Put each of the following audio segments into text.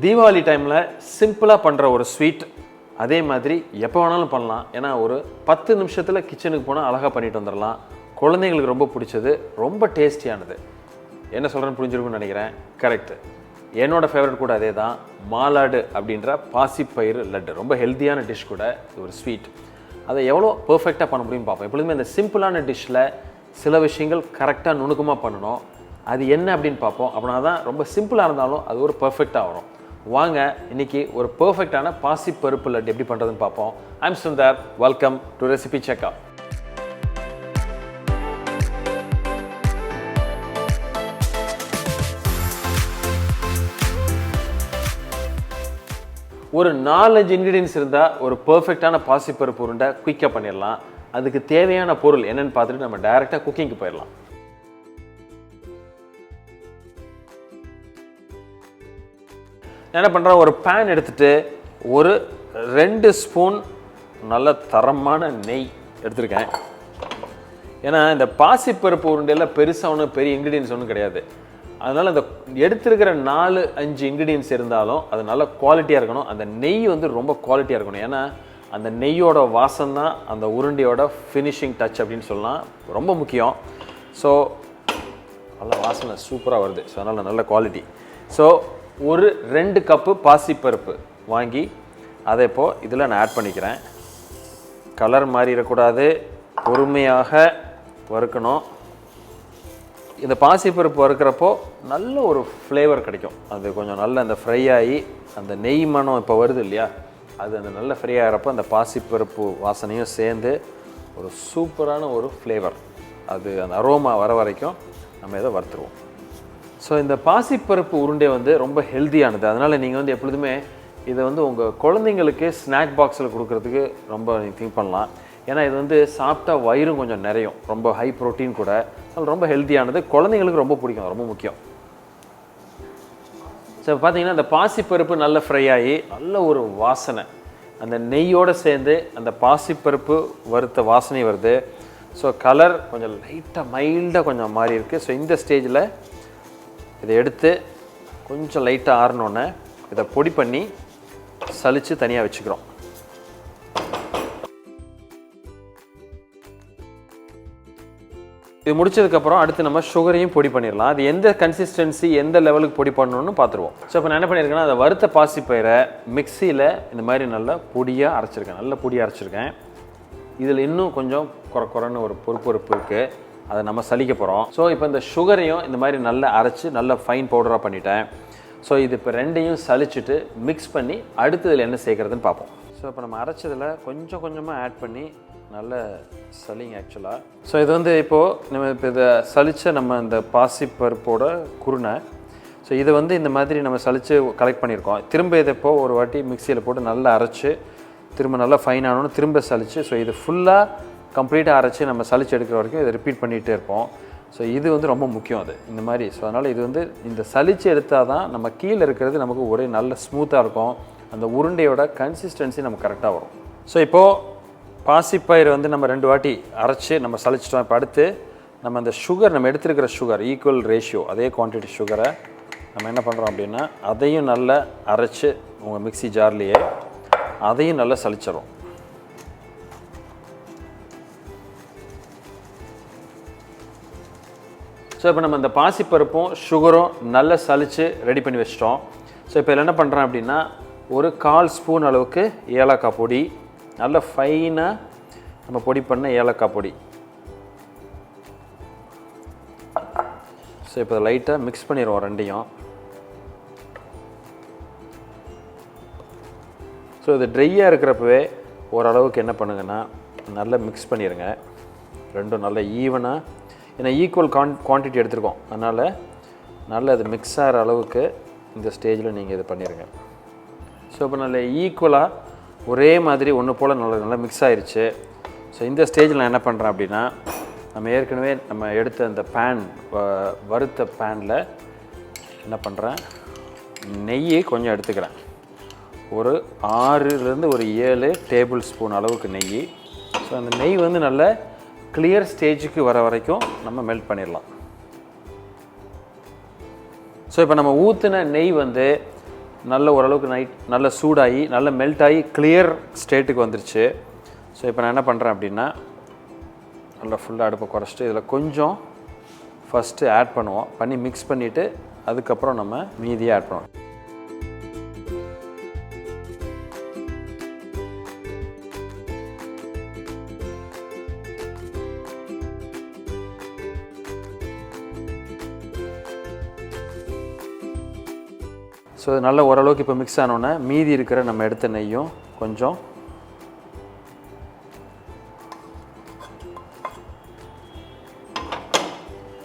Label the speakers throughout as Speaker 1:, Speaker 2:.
Speaker 1: தீபாவளி டைமில் சிம்பிளாக பண்ணுற ஒரு ஸ்வீட், அதே மாதிரி எப்போ வேணாலும் பண்ணலாம். ஏன்னா ஒரு 10 நிமிஷத்தில் கிச்சனுக்கு போனால் அழகாக பண்ணிட்டு வந்துடலாம். குழந்தைங்களுக்கு ரொம்ப பிடிச்சது, ரொம்ப டேஸ்டியானது. என்ன சொல்கிறேன்னு புரிஞ்சிருக்குன்னு நினைக்கிறேன். கரெக்டு. என்னோட ஃபேவரட் கூட அதே தான். மாலாடு அப்படின்ற பாசிப்பயிறு லட்டு ரொம்ப ஹெல்த்தியான டிஷ் கூட. ஒரு ஸ்வீட் அதை எவ்வளோ பர்ஃபெக்டாக பண்ண முடியும்னு பார்ப்போம். எப்பொழுதுமே இந்த சிம்பிளான டிஷ்ஷில் சில விஷயங்கள் கரெக்டாக நுணுக்கமாக பண்ணணும். அது என்ன அப்படின்னு பார்ப்போம். அப்படின்னா தான் ரொம்ப சிம்பிளாக இருந்தாலும் அது ஒரு பர்ஃபெக்டாக வரும். வாங்க இன்னைக்கு ஒரு பர்ஃபெக்டான பாசிப்பருப்பு லட்டு எப்படி பண்ணுறதுன்னு பார்ப்போம். ஐம் சுந்தர், வெல்கம் டு ரெசிபிcheckr. ஒரு 4-5 இன்க்ரீடியன்ஸ் இருந்தால் ஒரு பர்ஃபெக்டான பாசிப்பருப்பு உருண்டை குயிக்காக பண்ணிடலாம். அதுக்கு தேவையான பொருள் என்னென்னு பார்த்துட்டு நம்ம டைரெக்டாக குக்கிங்க்கு போயிடலாம். என்ன பண்ணுறேன், ஒரு பேன் எடுத்துகிட்டு ஒரு 2 ஸ்பூன் நல்ல தரமான நெய் எடுத்துருக்கேன். ஏன்னா இந்த பாசிப்பருப்பு உருண்டையில் பெருசாக ஒன்றும் பெரிய இன்க்ரீடியன்ஸ் ஒன்றும் கிடையாது. அதனால் அந்த எடுத்துருக்கிற 4-5 இன்க்ரீடியன்ஸ் இருந்தாலும் அது நல்ல குவாலிட்டியாக இருக்கணும். அந்த நெய் வந்து ரொம்ப குவாலிட்டியாக இருக்கணும். ஏன்னா அந்த நெய்யோட வாசம் தான் அந்த உருண்டையோட ஃபினிஷிங் டச் அப்படின்னு சொல்லலாம். ரொம்ப முக்கியம். ஸோ நல்ல வாசனை சூப்பராக வருது. ஸோ அதனால் நல்ல குவாலிட்டி. ஸோ ஒரு 2 கப்பு பாசிப்பருப்பு வாங்கி அதை இப்போது இதில் நான் ஆட் பண்ணிக்கிறேன். கலர் மாறிடக்கூடாது, பொறுமையாக வறுக்கணும். இந்த பாசிப்பருப்பு வறுக்கிறப்போ நல்ல ஒரு ஃப்ளேவர் கிடைக்கும். அது கொஞ்சம் நல்ல அந்த ஃப்ரை ஆகி அந்த நெய் மனம் இப்போ வருது இல்லையா, அது அந்த நல்ல ஃப்ரை ஆகிறப்போ அந்த பாசிப்பருப்பு வாசனையும் சேர்ந்து ஒரு சூப்பரான ஒரு ஃப்ளேவர், அது அந்த அரோமா வர வரைக்கும் நம்ம இதை வறுத்துருவோம். ஸோ இந்த பாசிப்பருப்பு உருண்டை வந்து ரொம்ப ஹெல்த்தியானது. அதனால் நீங்கள் வந்து எப்பொழுதுமே இதை வந்து உங்கள் குழந்தைங்களுக்கு ஸ்நாக் பாக்ஸில் கொடுக்குறதுக்கு ரொம்ப நீங்கள் திங்க் பண்ணலாம். ஏன்னா இது வந்து சாப்பிட்டா வயிறும் கொஞ்சம் நிறையும், ரொம்ப ஹை ப்ரோட்டீன் கூட, அதனால் ரொம்ப ஹெல்த்தியானது, குழந்தைங்களுக்கு ரொம்ப பிடிக்கும், ரொம்ப முக்கியம். ஸோ பார்த்தீங்கன்னா இந்த பாசிப்பருப்பு நல்ல ஃப்ரை ஆகி நல்ல ஒரு வாசனை அந்த நெய்யோடு சேர்ந்து அந்த பாசிப்பருப்பு வறுத்த வாசனை வருது. ஸோ கலர் கொஞ்சம் லைட்டாக மைல்டாக கொஞ்சம் மாறி இருக்குது. ஸோ இந்த ஸ்டேஜில் இதை எடுத்து கொஞ்சம் லைட்டாக ஆறினோன்னே இதை பொடி பண்ணி சலித்து தனியாக வச்சுக்கிறோம். இது முடிச்சதுக்கப்புறம் அடுத்து நம்ம சுகரையும் பொடி பண்ணிடலாம். அது எந்த கன்சிஸ்டன்சி எந்த லெவலுக்கு பொடி பண்ணணும்னு பார்த்துருவோம். ஸோ இப்போ நான் என்ன பண்ணியிருக்கேன்னா, அதை வறுத்த பாசிப்பயிரை மிக்சியில் இந்த மாதிரி நல்லா பொடியாக அரைச்சிருக்கேன். நல்ல பொடியாக அரைச்சிருக்கேன். இதில் இன்னும் கொஞ்சம் குறைன்னு ஒரு பொறுப்பு இருக்குது, அதை நம்ம சலிக்க போகிறோம். ஸோ இப்போ இந்த சுகரையும் இந்த மாதிரி நல்லா அரைச்சி நல்லா ஃபைன் பவுடராக பண்ணிட்டேன். ஸோ இது இப்போ ரெண்டையும் சலிச்சுட்டு மிக்ஸ் பண்ணி அடுத்ததில் என்ன சேர்க்குறதுன்னு பார்ப்போம். ஸோ இப்போ நம்ம அரைச்சதில் கொஞ்சம் கொஞ்சமாக ஆட் பண்ணி நல்ல சலிங்க ஆக்சுவலாக. ஸோ இது வந்து இப்போது நம்ம இப்போ இதை சலித்த நம்ம இந்த பாசிப்பருப்போட குருணை. ஸோ இதை வந்து இந்த மாதிரி நம்ம சலித்து கலெக்ட் பண்ணியிருக்கோம். திரும்ப இதை இப்போது ஒரு வாட்டி மிக்சியில் போட்டு நல்லா அரைச்சி திரும்ப நல்லா ஃபைன் ஆனோன்னு திரும்ப சலித்து, ஸோ இது ஃபுல்லாக கம்ப்ளீட்டாக அரைச்சி நம்ம சலிச்சு எடுக்கிற வரைக்கும் இதை ரிப்பீட் பண்ணிகிட்டே இருப்போம். ஸோ இது வந்து ரொம்ப முக்கியம் அது இந்த மாதிரி. ஸோ அதனால் இது வந்து இந்த சலிச்சு எடுத்தால் தான் நம்ம கீழே இருக்கிறது நமக்கு ஒரே நல்ல ஸ்மூத்தாக இருக்கும், அந்த உருண்டையோட கன்சிஸ்டன்சி நமக்கு கரெக்டாக வரும். ஸோ இப்போது பாசிப்பயிறு வந்து நம்ம 2 வாட்டி அரைச்சி நம்ம சலிச்சிட்டோம். இப்போ அடுத்து நம்ம அந்த சுகர், நம்ம எடுத்துருக்கிற சுகர் ஈக்குவல் ரேஷியோ, அதே குவான்டிட்டி சுகரை நம்ம என்ன பண்ணுறோம் அப்படின்னா அதையும் நல்லா அரைச்சி உங்கள் மிக்ஸி ஜார்லேயே அதையும் நல்லா சலிச்சிடும். ஸோ இப்போ நம்ம இந்த பாசிப்பருப்பும் சுகரும் நல்லா சலித்து ரெடி பண்ணி வச்சிட்டோம். ஸோ இப்போ இதில் என்ன பண்ணுறேன் அப்படின்னா ஒரு 1/4 ஸ்பூன் அளவுக்கு ஏலக்காய் பொடி, நல்ல ஃபைனாக நம்ம பொடி பண்ண ஏலக்காய் பொடி. ஸோ இப்போ லைட்டாக மிக்ஸ் பண்ணிடுவோம் ரெண்டையும். ஸோ இது ட்ரையாக இருக்கிறப்பவே ஓரளவுக்கு என்ன பண்ணுங்கன்னா நல்லா மிக்ஸ் பண்ணிடுங்க ரெண்டும் நல்லா ஈவனாக. ஏன்னா ஈக்குவல் குவான்டிட்டி எடுத்துருக்கோம், அதனால் நல்லா அது மிக்ஸ் ஆகிற அளவுக்கு இந்த ஸ்டேஜில் நீங்கள் இது பண்ணிடுங்க. ஸோ இப்போ நல்ல ஈக்குவலாக ஒரே மாதிரி ஒன்று போல் நல்லா மிக்ஸ் ஆகிருச்சு. ஸோ இந்த ஸ்டேஜில் நான் என்ன பண்ணுறேன் அப்படின்னா நம்ம ஏற்கனவே நம்ம எடுத்த அந்த வறுத்த பேனில் என்ன பண்ணுறேன், நெய் கொஞ்சம் எடுத்துக்கிறேன். ஒரு 6லேருந்து ஒரு 7 டேபிள் ஸ்பூன் அளவுக்கு நெய். ஸோ அந்த நெய் வந்து நல்ல கிளியர் ஸ்டேஜுக்கு வர வரைக்கும் நம்ம மெல்ட் பண்ணிடலாம். ஸோ இப்போ நம்ம ஊற்றின நெய் வந்து நல்ல ஓரளவுக்கு நல்ல சூடாகி நல்ல மெல்ட் ஆகி கிளியர் ஸ்டேட்டுக்கு வந்துருச்சு. ஸோ இப்போ நான் என்ன பண்ணுறேன் அப்படின்னா நல்லா ஃபுல்லாக அடுப்பை குறைச்சிட்டு இதில் கொஞ்சம் ஃபஸ்ட்டு ஆட் பண்ணுவோம். பண்ணி மிக்ஸ் பண்ணிவிட்டு அதுக்கப்புறம் நம்ம மீதியை ஆட் பண்ணுவோம். ஸோ நல்ல ஓரளவுக்கு இப்போ மிக்ஸ் ஆனோன்னே மீதி இருக்கிற நம்ம எடுத்த நெய்யும் கொஞ்சம்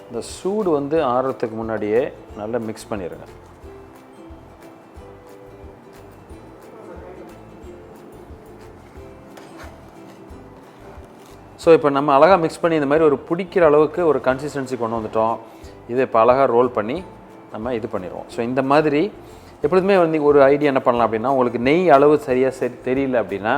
Speaker 1: இந்த சூடு வந்து ஆறுறதுக்கு முன்னாடியே நல்லா மிக்ஸ் பண்ணிடுங்க. ஸோ இப்போ நம்ம அழகாக மிக்ஸ் பண்ணி இந்த மாதிரி ஒரு பிடிக்கிற அளவுக்கு ஒரு கன்சிஸ்டன்சி கொண்டு வந்துட்டோம். இதை இப்போ அழகாக ரோல் பண்ணி நம்ம இது பண்ணிடுவோம். ஸோ இந்த மாதிரி எப்பொழுதுமே வந்து ஒரு ஐடியா என்ன பண்ணலாம் அப்படின்னா, உங்களுக்கு நெய் அளவு சரியாக தெரியல அப்படின்னா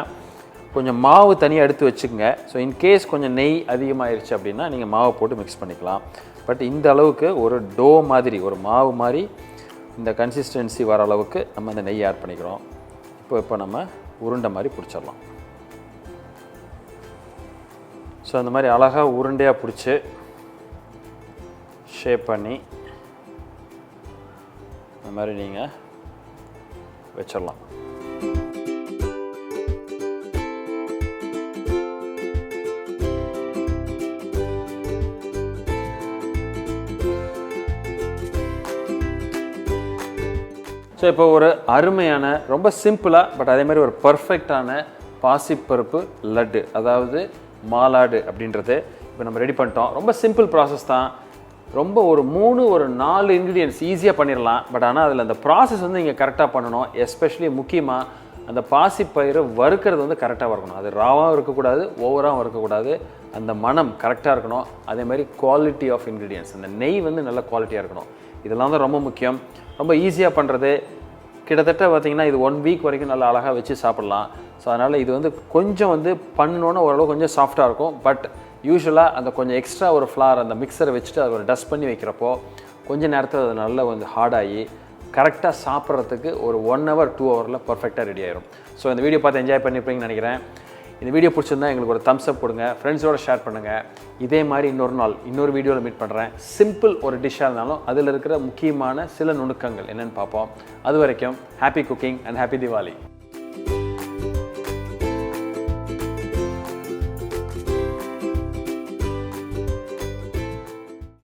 Speaker 1: கொஞ்சம் மாவு தனியாக எடுத்து வச்சுக்கோங்க. ஸோ இன்கேஸ் கொஞ்சம் நெய் அதிகமாகிருச்சு அப்படின்னா நீங்கள் மாவை போட்டு மிக்ஸ் பண்ணிக்கலாம். பட் இந்த அளவுக்கு ஒரு டோ மாதிரி ஒரு மாவு மாதிரி இந்த கன்சிஸ்டன்சி வர அளவுக்கு நம்ம அந்த நெய் ஆட் பண்ணிக்கிறோம். இப்போ நம்ம உருண்டை மாதிரி பிடிச்சிடலாம். ஸோ அந்த மாதிரி அழகாக உருண்டையாக பிடிச்சி ஷேப் பண்ணி இந்த மாதிரி நீங்கள் வச்சிடலாம். ஸோ இப்போ ஒரு அருமையான ரொம்ப சிம்பிளாக பட் அதே மாதிரி ஒரு பர்ஃபெக்டான பாசிப்பருப்பு லட்டு, அதாவது மாலாடு அப்படின்றது இப்போ நம்ம ரெடி பண்ணிட்டோம். ரொம்ப சிம்பிள் ப்ராசஸ் தான். ரொம்ப ஒரு 4 இன்க்ரீடியன்ட்ஸ் ஈஸியாக பண்ணிடலாம். பட் ஆனால் அதில் அந்த ப்ராசஸ் வந்து நீங்கள் கரெக்டாக பண்ணணும். எஸ்பெஷலி முக்கியமாக அந்த பாசிப்பயிரை வறுக்கிறது வந்து கரெக்டாக வறுக்கணும். அது ராவாகவும் இருக்கக்கூடாது, ஓவராகவும் இருக்கக்கூடாது. அந்த மனம் கரெக்டாக இருக்கணும். அதேமாதிரி குவாலிட்டி ஆஃப் இன்க்ரீடியன்ட்ஸ், அந்த நெய் வந்து நல்ல குவாலிட்டியாக இருக்கணும். இதெல்லாம் தான் ரொம்ப முக்கியம். ரொம்ப ஈஸியாக பண்ணுறது. கிட்டத்தட்ட பார்த்திங்கன்னா இது 1 வீக் வரைக்கும் நல்லா அழகாக வச்சு சாப்பிட்லாம். ஸோ அதனால் இது வந்து கொஞ்சம் வந்து பண்ணோன்னா ஓரளவு கொஞ்சம் சாஃப்டாக இருக்கும். பட் யூஸ்வலாக அந்த கொஞ்சம் எக்ஸ்ட்ரா ஒரு ஃப்ளார் அந்த மிக்சரை வச்சுட்டு அதை ஒரு டஸ்ட் பண்ணி வைக்கிறப்போ கொஞ்சம் நேரத்தில் அது நல்லா வந்து ஹார்டாகி கரெக்டாக சாப்பிட்றதுக்கு ஒரு 1 hour 2 hourல பர்ஃபெக்டாக ரெடி ஆயிடும். ஸோ இந்த வீடியோ பார்த்து என்ஜாய் பண்ணியிருப்பீங்கன்னு நினைக்கிறேன். இந்த வீடியோ பிடிச்சிருந்தா எங்களுக்கு ஒரு தம்ஸ் அப் கொடுங்க, ஃப்ரெண்ட்ஸோடு ஷேர் பண்ணுங்கள். இதே மாதிரி இன்னொரு நாள் இன்னொரு வீடியோவில் மீட் பண்ணுறேன். சிம்பிள் ஒரு டிஷ்ஷாக இருந்தாலும் அதில் இருக்கிற முக்கியமான சில நுணுக்கங்கள் என்னென்னு பார்ப்போம். அது வரைக்கும் happy cooking and happy Deepavali.